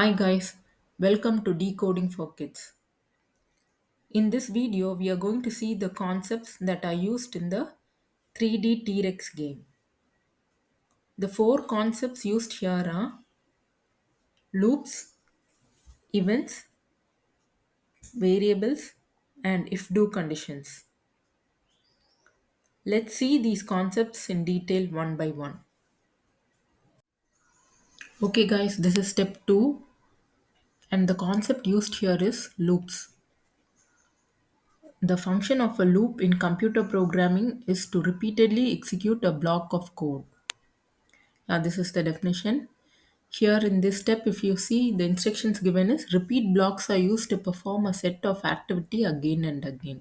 Hi guys, welcome to Decoding for Kids. In this video, we are going to see the concepts that are used in the 3D T-Rex game. The four concepts used here are loops, events, variables, and if-do conditions. Let's see these concepts in detail one by one. Okay guys, this is step 2 and the concept used here is loops. The function of a loop in computer programming is to repeatedly execute a block of code. This is the definition. Here in this step, if you see the instructions given is repeat blocks are used to perform a set of activity again and again.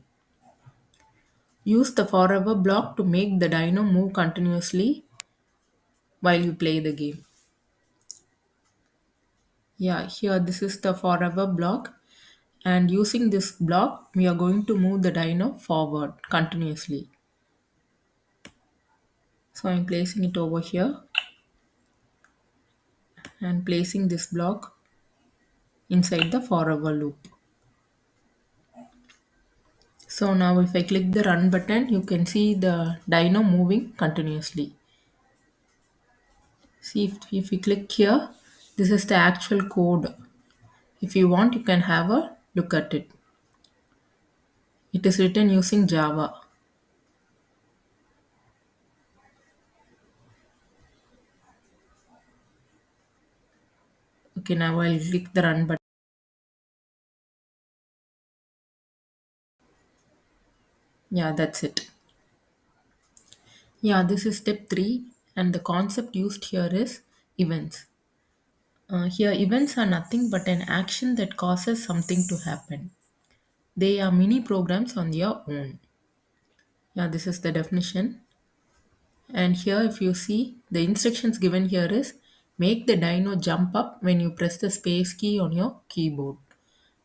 Use the forever block to make the Dino move continuously while you play the game. Here this is the forever block and using this block we are going to move the Dino forward continuously. So I'm placing it over here and placing this block inside the forever loop. So now if I click the run button, you can see the Dino moving continuously. See if you click here, this is the actual code. If you want, you can have a look at it. It is written using Java. Okay, now I'll click the run button. That's it. This is step 3 and the concept used here is events. Here events are nothing but an action that causes something to happen. They are mini programs on their own. This is the definition. And here if you see the instructions given here is make the Dino jump up when you press the space key on your keyboard.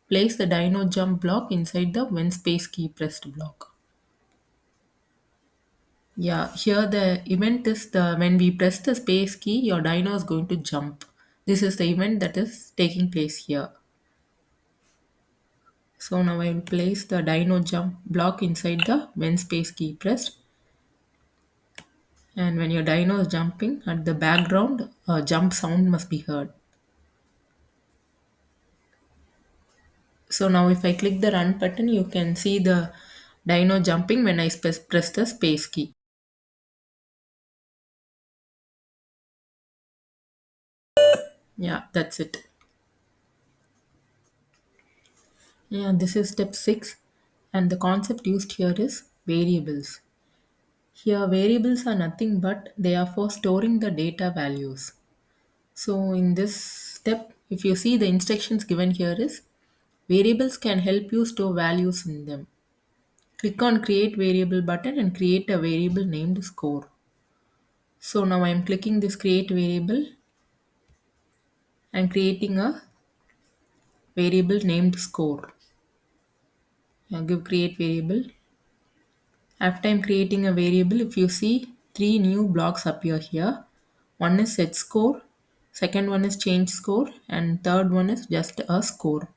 Place the Dino jump block inside the when space key pressed block. Here the event is the when we press the space key, your Dino is going to jump. This is the event that is taking place here. So now I will place the Dino jump block inside the when space key pressed. And when your Dino is jumping, at the background, a jump sound must be heard. So now if I click the run button, you can see the Dino jumping when I press the space key. That's it. This is step 6 and the concept used here is variables. Here variables are nothing but they are for storing the data values. So in this step, if you see the instructions given here is variables can help you store values in them. Click on create variable button and create a variable named score. So now I am clicking this create variable and creating a variable named score. Give create variable. After I'm creating a variable, if you see 3 new blocks appear here. One is set score, second one is change score, and third one is just a score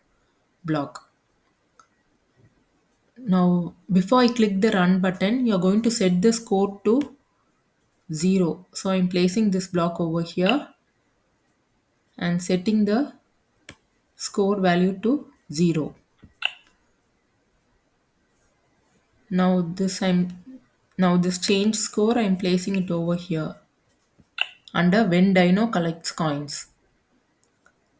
block. Now, before I click the run button, you're going to set the score to 0. So I'm placing this block over here and setting the score value to 0. Now this change score I'm placing it over here under when Dino collects coins.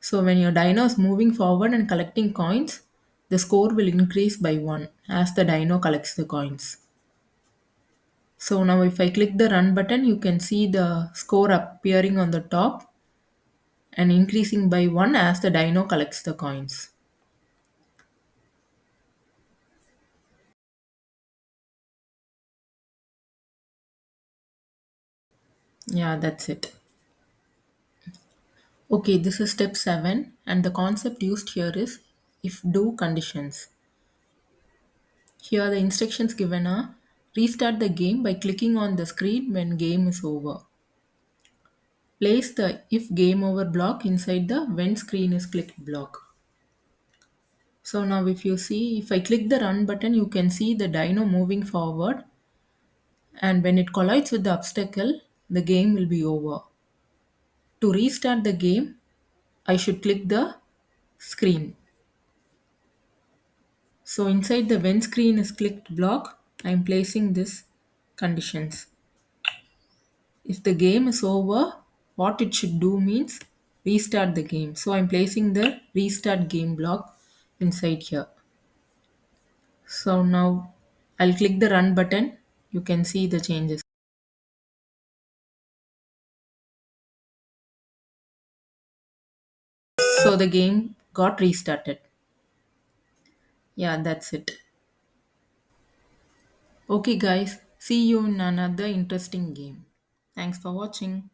So when your Dino is moving forward and collecting coins, the score will increase by 1 as the Dino collects the coins. So now if I click the run button, you can see the score appearing on the top and increasing by 1 as the Dino collects the coins. That's it. Okay, this is step 7 and the concept used here is if-do conditions. Here the instructions given are restart the game by clicking on the screen when game is over. Place the if game over block inside the when screen is clicked block. So now if you see, if I click the run button, you can see the Dino moving forward, and when it collides with the obstacle, the game will be over. To restart the game, I should click the screen. So inside the when screen is clicked block, I am placing this conditions. If the game is over, what it should do means restart the game. So I'm placing the restart game block inside here. So now I'll click the run button. You can see the changes. So the game got restarted. Yeah, that's it. Okay, guys, see you in another interesting game. Thanks for watching.